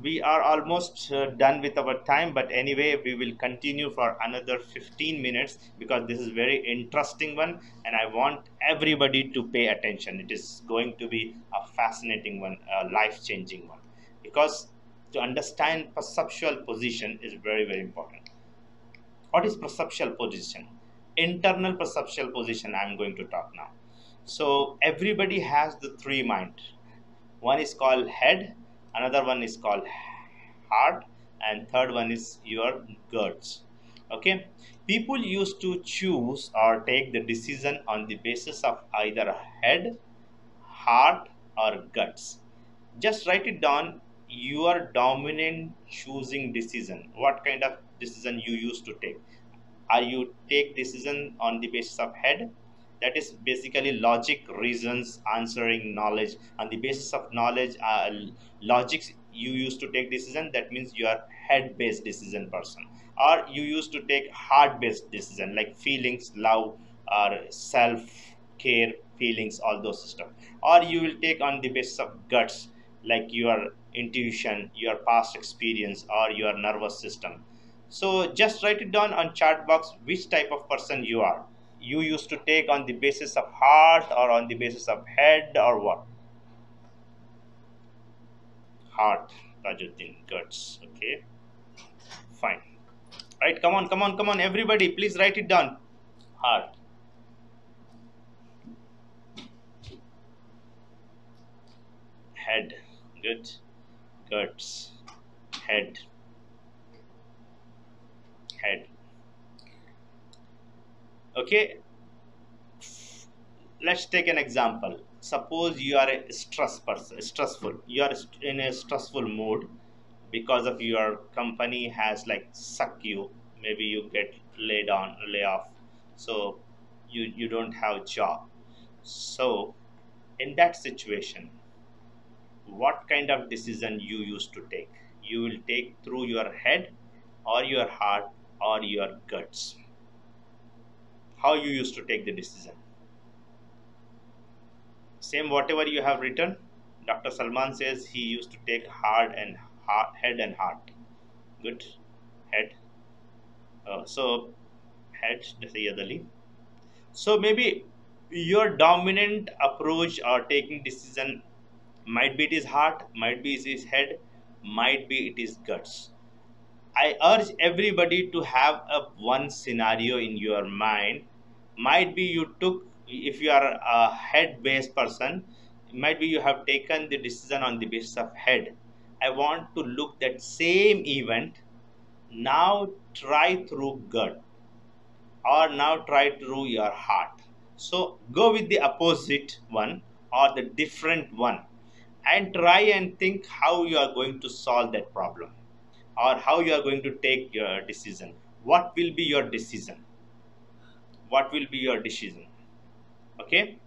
We are almost done with our time, but anyway, we will continue for another 15 minutes because this is very interesting one, and I want everybody to pay attention. It is going to be a fascinating one, a life changing one, because to understand perceptual position is very, very important. What is perceptual position? Internal perceptual position I'm going to talk now. So everybody has the three mind. One is called head, another one is called heart, and third one is your guts. Okay, people used to choose or take the decision on the basis of either head, heart, or guts. Just write it down. Your dominant choosing decision, what kind of decision you used to take. Are you take decision on the basis of head? That is basically logic, reasons, answering, knowledge. On the basis of knowledge, logics, you used to take decision. That means you are head based decision person. Or you used to take heart based decision, like feelings, love, or self care, feelings, all those stuff. Or you will take on the basis of guts, like your intuition, your past experience, or your nervous system. So just write it down on chat box which type of person you are. You used to take on the basis of heart or on the basis of head or what? Heart, Tajuddin, guts. Okay, fine. Right, come on, come on, come on, everybody, please write it down. Heart, head, good, guts, head, head. Okay, let's take an example. Suppose you are a stressful, you are in a stressful mood because of your company has like suck you. Maybe you get lay off, so you don't have job. So in that situation, what kind of decision you used to take? You will take through your head or your heart or your guts? How you used to take the decision? Same whatever you have written. Dr. Salman says he used to take head and heart. Good. Head. So head the otherly. So maybe your dominant approach or taking decision might be it is heart, might be it is head, might be it is guts. I urge everybody to have a one scenario in your mind. Might be you took, if you are a head based person, might be you have taken the decision on the basis of head. I want to look that same event now try through gut, or now try through your heart. So go with the opposite one or the different one and try and think how you are going to solve that problem, or how you are going to take your decision. What will be your decision? What will be your decision? Okay,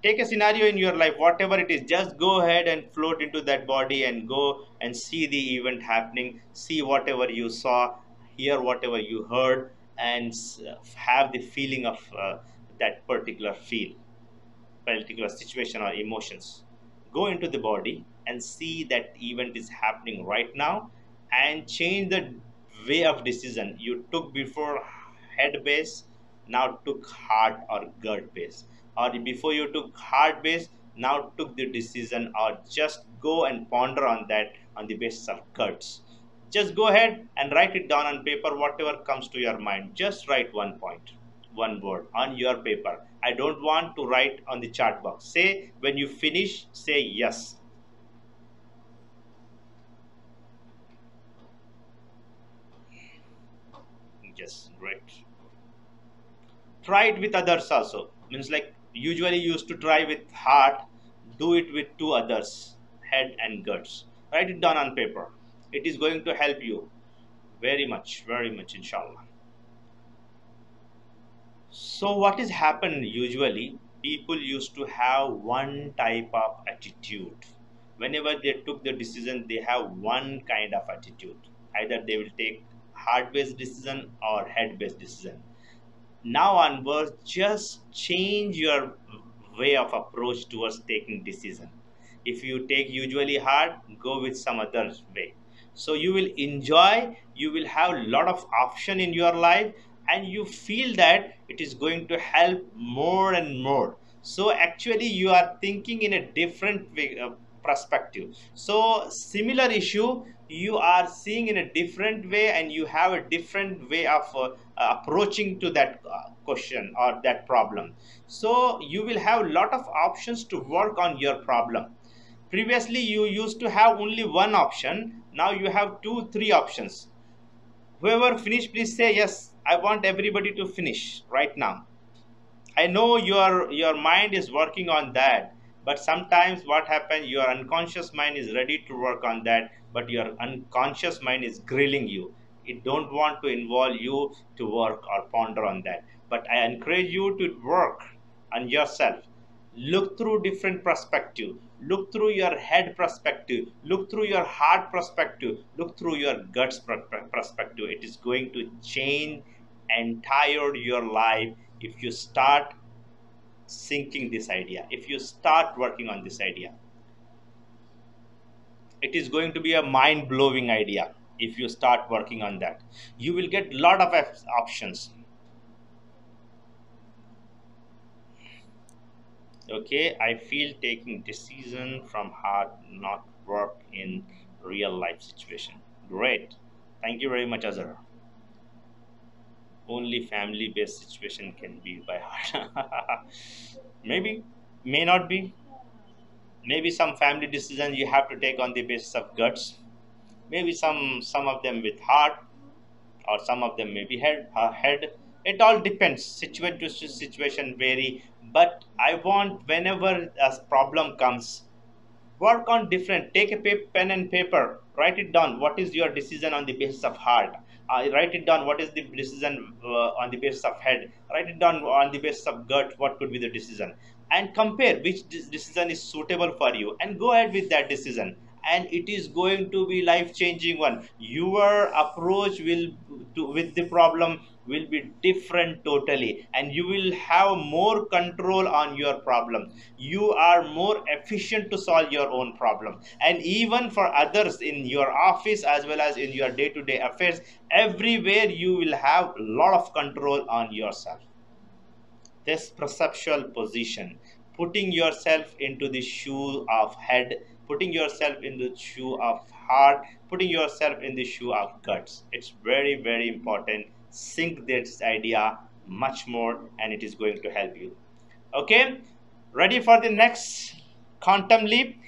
take a scenario in your life, whatever it is, just go ahead and float into that body and go and see the event happening, see whatever you saw, hear whatever you heard, and have the feeling of that particular situation or emotions. Go into the body and see that event is happening right now, and change the way of decision you took before. Head base, now took heart or gut base, or before you took heart base, now took the decision, or just go and ponder on that on the basis of guts. Just go ahead and write it down on paper, whatever comes to your mind. Just write one point, one word on your paper. I don't want to write on the chat box. Say when you finish, say yes. Yes, great. Try it with others also. Means like usually you used to try with heart, do it with two others, head and guts. Write it down on paper. It is going to help you very much, inshallah. So what is happened usually? People used to have one type of attitude. Whenever they took the decision, they have one kind of attitude. Either they will take heart-based decision or head-based decision. Now onwards, just change your way of approach towards taking decision. If you take usually hard, go with some other way. So you will enjoy, you will have a lot of option in your life, and you feel that it is going to help more and more. So actually you are thinking in a different way, perspective. So similar issue you are seeing in a different way, and you have a different way of approaching to that question or that problem. So you will have a lot of options to work on your problem. Previously you used to have only one option, now you have two three options. Whoever finish, please say yes. I want everybody to finish right now. I know your mind is working on that, but sometimes what happens, your unconscious mind is ready to work on that, but your unconscious mind is grilling you. It don't want to involve you to work or ponder on that. But I encourage you to work on yourself. Look through different perspective. Look through your head perspective. Look through your heart perspective. Look through your guts perspective. It is going to change entire your life if you start sinking this idea, if you start working on this idea. It is going to be a mind-blowing idea. If you start working on that, you will get lot of options. Okay, I feel taking decision from heart not work in real life situation. Great, thank you very much, Azhar. Only family based situation can be by heart. Maybe, may not be. Maybe some family decisions you have to take on the basis of guts. Maybe some of them with heart, or some of them maybe head. It all depends. Situation to situation vary. But I want, whenever a problem comes, work on different. Take a pen and paper. Write it down. What is your decision on the basis of heart? Write it down. What is the decision on the basis of head? Write it down on the basis of gut. What could be the decision? And compare which decision is suitable for you, and go ahead with that decision. And it is going to be life changing one. Your approach will with the problem will be different totally, and you will have more control on your problem. You are more efficient to solve your own problem, and even for others in your office as well as in your day-to-day affairs, everywhere you will have a lot of control on yourself. This perceptual position, putting yourself into the shoe of head, putting yourself in the shoe of heart, putting yourself in the shoe of guts, it's very very important. Sink this idea much more, and it is going to help you. Okay, ready for the next quantum leap?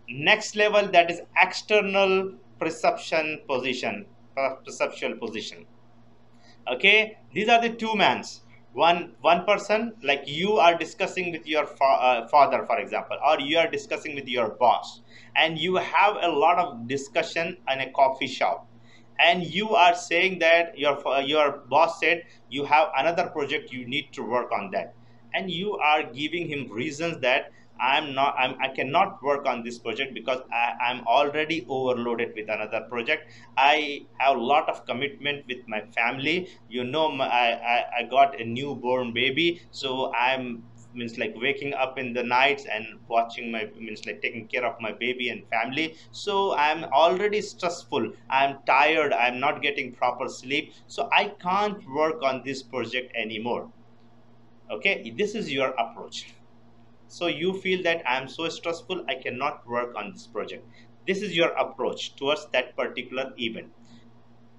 Next level, that is external perception position, perceptual position. Okay, these are the two mans. One person, like you are discussing with your father, for example, or you are discussing with your boss, and you have a lot of discussion in a coffee shop, and you are saying that your boss said you have another project, you need to work on that, and you are giving him reasons that I cannot work on this project because I'm already overloaded with another project. I have a lot of commitment with my family. You know, I got a newborn baby, so I'm means like waking up in the nights and watching my means like taking care of my baby and family. So I'm already stressful, I'm tired, I'm not getting proper sleep, so I can't work on this project anymore. Okay, this is your approach. So you feel that I am so stressful, I cannot work on this project. This is your approach towards that particular event.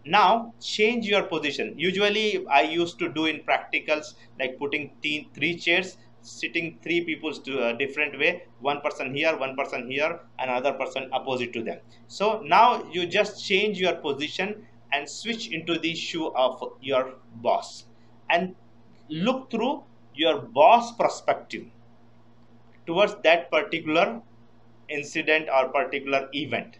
Now change your position. Usually I used to do in practicals, like putting three chairs, sitting three people to a different way, one person here, one person here, another person opposite to them. So now you just change your position and switch into the shoe of your boss, and look through your boss perspective towards that particular incident or particular event.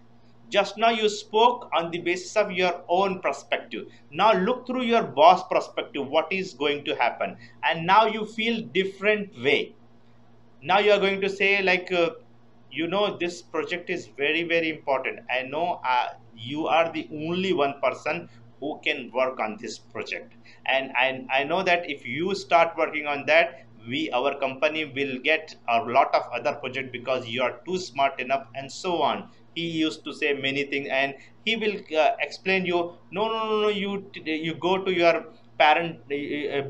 Just now you spoke on the basis of your own perspective. Now look through your boss perspective, what is going to happen, and now you feel different way. Now you are going to say like, this project is very very important. I know you are the only one person who can work on this project, and I know that if you start working on that, our company will get a lot of other project because you are too smart enough, and so on. He used to say many things, and he will explain you, no, no, no, no, you go to your parent,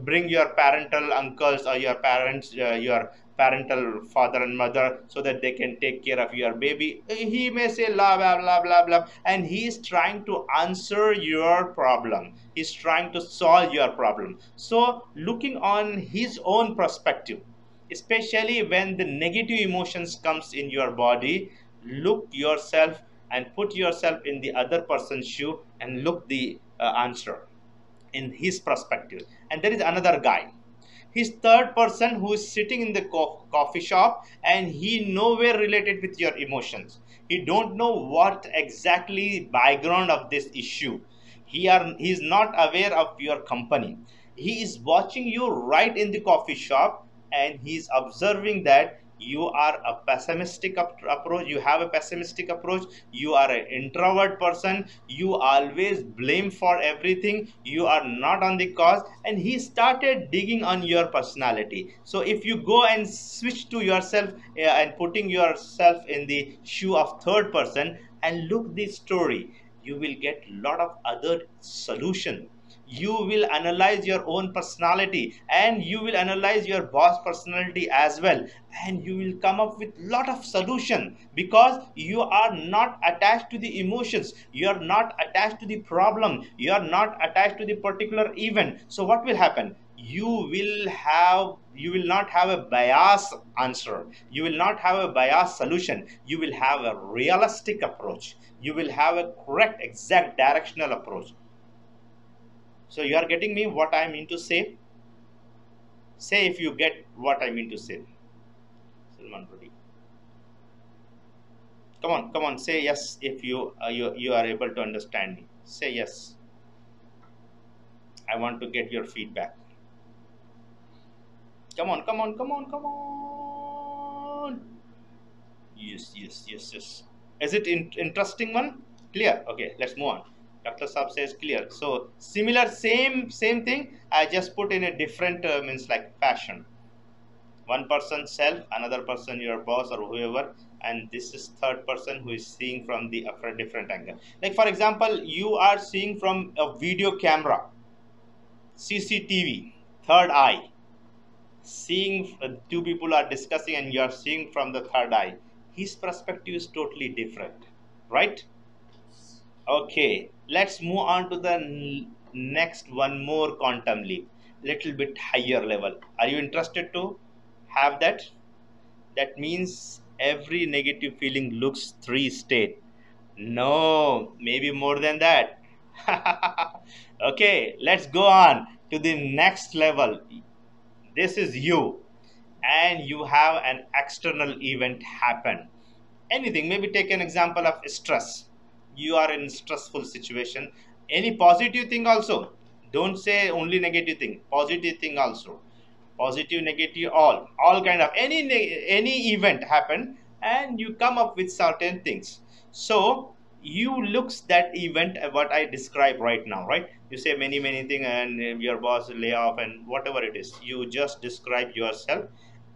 bring your parental uncles or your parents, your parental father and mother, so that they can take care of your baby. He may say blah blah blah blah blah, and he is trying to answer your problem, he's trying to solve your problem. So looking on his own perspective, especially when the negative emotions comes in your body, look yourself and put yourself in the other person's shoe and look the answer in his perspective. And there is another guy, he's third person who is sitting in the coffee shop, and he nowhere related with your emotions. He don't know what exactly background of this issue. He is not aware of your company. He is watching you right in the coffee shop, and he is observing that you are a pessimistic approach, you have a pessimistic approach, you are an introvert person, you always blame for everything, you are not on the cause, and he started digging on your personality. So if you go and switch to yourself, and putting yourself in the shoe of third person and look the story, you will get lot of other solution. You will analyze your own personality, and you will analyze your boss personality as well, and you will come up with lot of solution, because you are not attached to the emotions, you are not attached to the problem, you are not attached to the particular event. So what will happen? You will not have a bias answer, you will not have a bias solution, you will have a realistic approach, you will have a correct exact directional approach. So you are getting me what I mean to say? Say if you get what I mean to say. Salman Rudy. Come on, say yes if you are able to understand me. Say yes. I want to get your feedback. Come on, come on, come on, come on. Yes, yes, yes, yes. Is it interesting one? Clear? Okay, let's move on. Dr. Saab says clear. So similar, same thing. I just put in a different means like fashion. One person self, another person your boss or whoever, and this is third person who is seeing from the different angle. Like for example, you are seeing from a video camera, CCTV, third eye. Seeing two people are discussing, and you are seeing from the third eye. His perspective is totally different, right? Okay, let's move on to the next one more quantum leap, little bit higher level. Are you interested to have that? That means every negative feeling looks three state. No, maybe more than that. Okay, let's go on to the next level. This is you, and you have an external event happen. Anything, maybe take an example of stress. You are in stressful situation. Any positive thing also. Don't say only negative thing. Positive thing also. Positive, negative, all kind of any event happen, and you come up with certain things. So you looks that event, what I describe right now, right? You say many thing, and your boss lay off and whatever it is, you just describe yourself,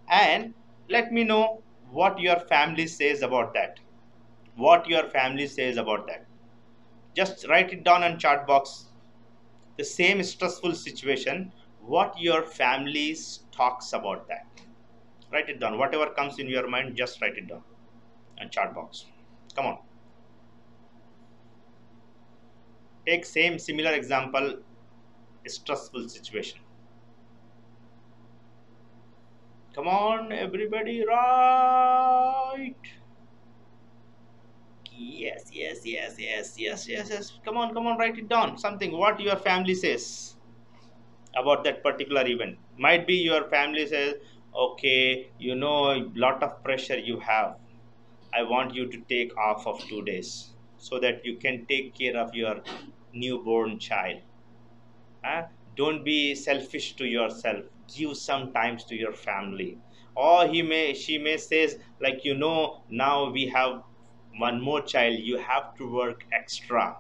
and let me know what your family says about that. What your family says about that. Just write it down on chat box. The same stressful situation, what your family talks about that. Write it down. Whatever comes in your mind, just write it down on chat box. Come on. Take same similar example, stressful situation. Come on, everybody, right? Yes. Come on, write it down. Something what your family says about that particular event. Might be your family says, okay, you know, a lot of pressure you have. I want you to take off of 2 days so that you can take care of your newborn child. Huh? Don't be selfish to yourself. Give some times to your family. Or she may says like, you know, now we have one more child. You have to work extra.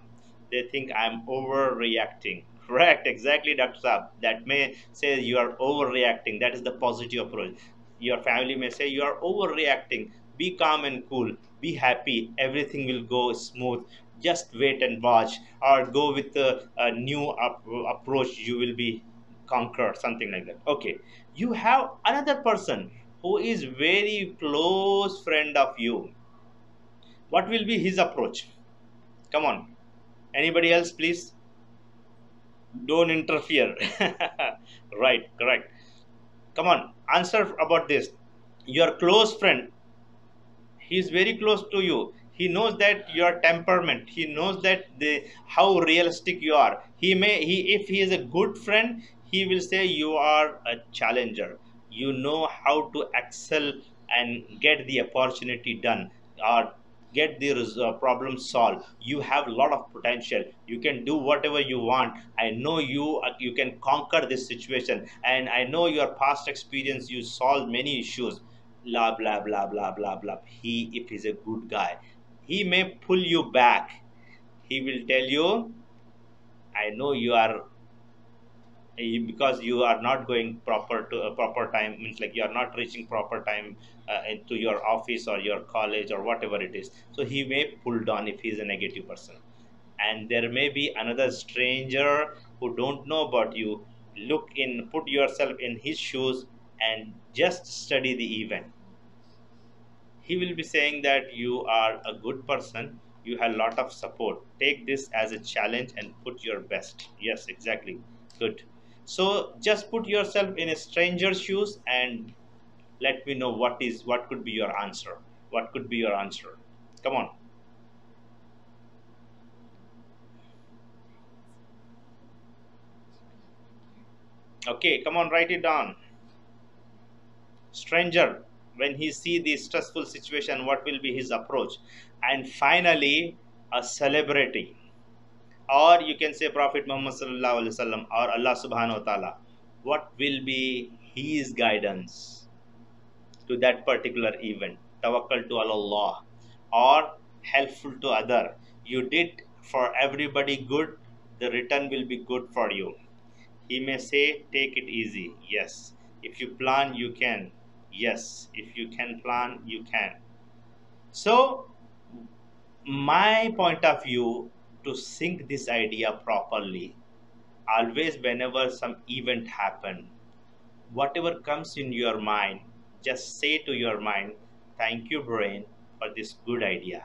They think I'm overreacting, Correct, exactly, Dr. Saab. That may say you are overreacting. That is the positive approach. Your family may say you are overreacting. Be calm and cool. Be happy. Everything will go smooth. Just wait and watch, or go with a new approach. You will be conquered, something like that. Okay, you have another person who is very close friend of you. What will be his approach? Come on, anybody else, please? Don't interfere. Right, correct. Come on, answer about this. Your close friend, he is very close to you. He knows that your temperament, he knows that the how realistic you are. He may, he, if he is a good friend, he will say you are a challenger. You know how to excel and get the opportunity done, or get the problem solved. You have a lot of potential. You can do whatever you want. I know you, you can conquer this situation, and I know your past experience, you solved many issues. Blah blah blah blah blah blah. He, if he's a good guy, he may pull you back. He will tell you, I know you are, because you are not going proper to a proper time, means like you are not reaching proper time into your office or your college or whatever it is. So he may pull down if he's a negative person. And there may be another stranger who don't know about you. Look in, put yourself in his shoes and just study the event. He will be saying that you are a good person, you have a lot of support, take this as a challenge and put your best. Yes, exactly, good. So just put yourself in a stranger's shoes and let me know what could be your answer. What could be your answer? Come on. Okay, come on, write it down. Stranger, when he see the stressful situation, what will be his approach? And finally, a celebrity, or you can say Prophet Muhammad sallallahu alaihi wasallam, or Allah subhanahu wa ta'ala. What will be his guidance to that particular event? Tawakkal to Allah, or helpful to other. You did for everybody good, the return will be good for you. He may say, take it easy. Yes, if you plan you can. Yes, if you can plan you can. So my point of view, to sync this idea properly, always whenever some event happen, whatever comes in your mind, just say to your mind, thank you brain for this good idea.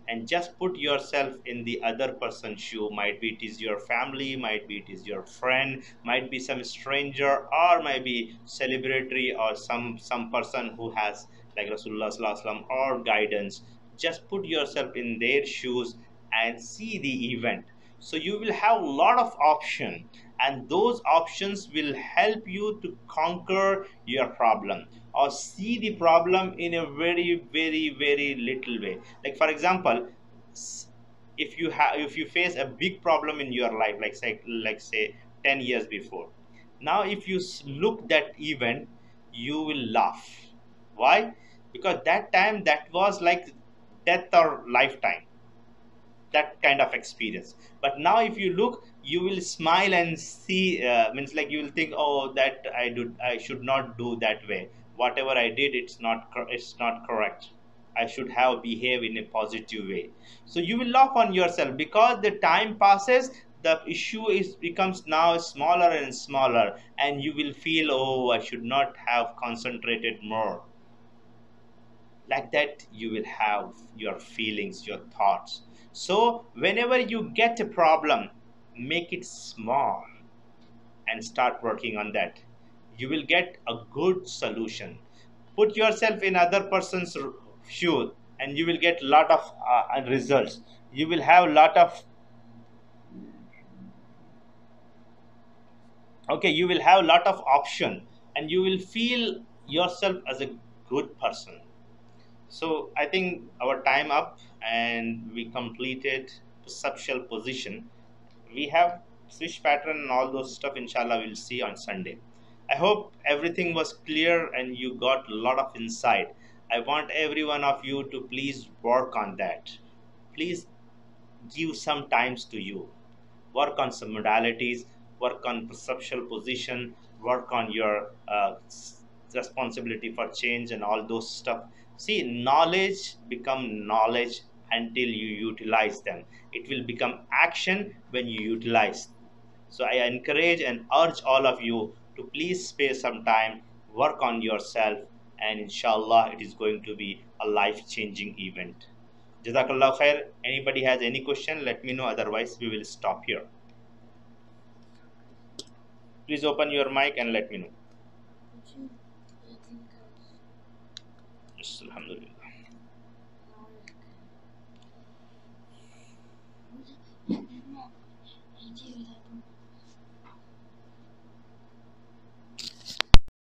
And just put yourself in the other person's shoe. Might be it is your family, might be it is your friend, might be some stranger, or might be celebratory, or some person who has like Rasulullah Sallallahu Alaihi Wasallam or guidance. Just put yourself in their shoes and see the event. So you will have a lot of option, and those options will help you to conquer your problem, or see the problem in a very very very little way. Like for example, if you face a big problem in your life, like say 10 years before, now if you look that event, you will laugh. Why? Because that time that was like death or lifetime, that kind of experience. But now if you look, you will smile and see, means like you will think, oh, that I should not do that way. Whatever I did, it's not correct. I should have behaved in a positive way. So you will laugh on yourself, because the time passes, the issue is becomes now smaller and smaller, and you will feel, oh, I should not have concentrated more. Like that you will have your feelings, your thoughts. So whenever you get a problem, make it small and start working on that. You will get a good solution. Put yourself in other person's shoes and you will get lot of results. You will have lot of, okay, you will have lot of option, and you will feel yourself as a good person. So I think our time up, and we completed perceptual position. We have switch pattern and all those stuff. Inshallah, we'll see on Sunday. I hope everything was clear and you got a lot of insight. I want every one of you to please work on that. Please give some times to you. Work on some modalities. work on perceptual position, work on your responsibility for change and all those stuff. See, knowledge become knowledge until you utilize them. It will become action when you utilize. So I encourage and urge all of you to please spare some time, work on yourself, and inshallah, it is going to be a life changing event. Jazakallah khair. Anybody has any question, let me know. Otherwise, we will stop here. Please open your mic and let me know. Yes, alhamdulillah.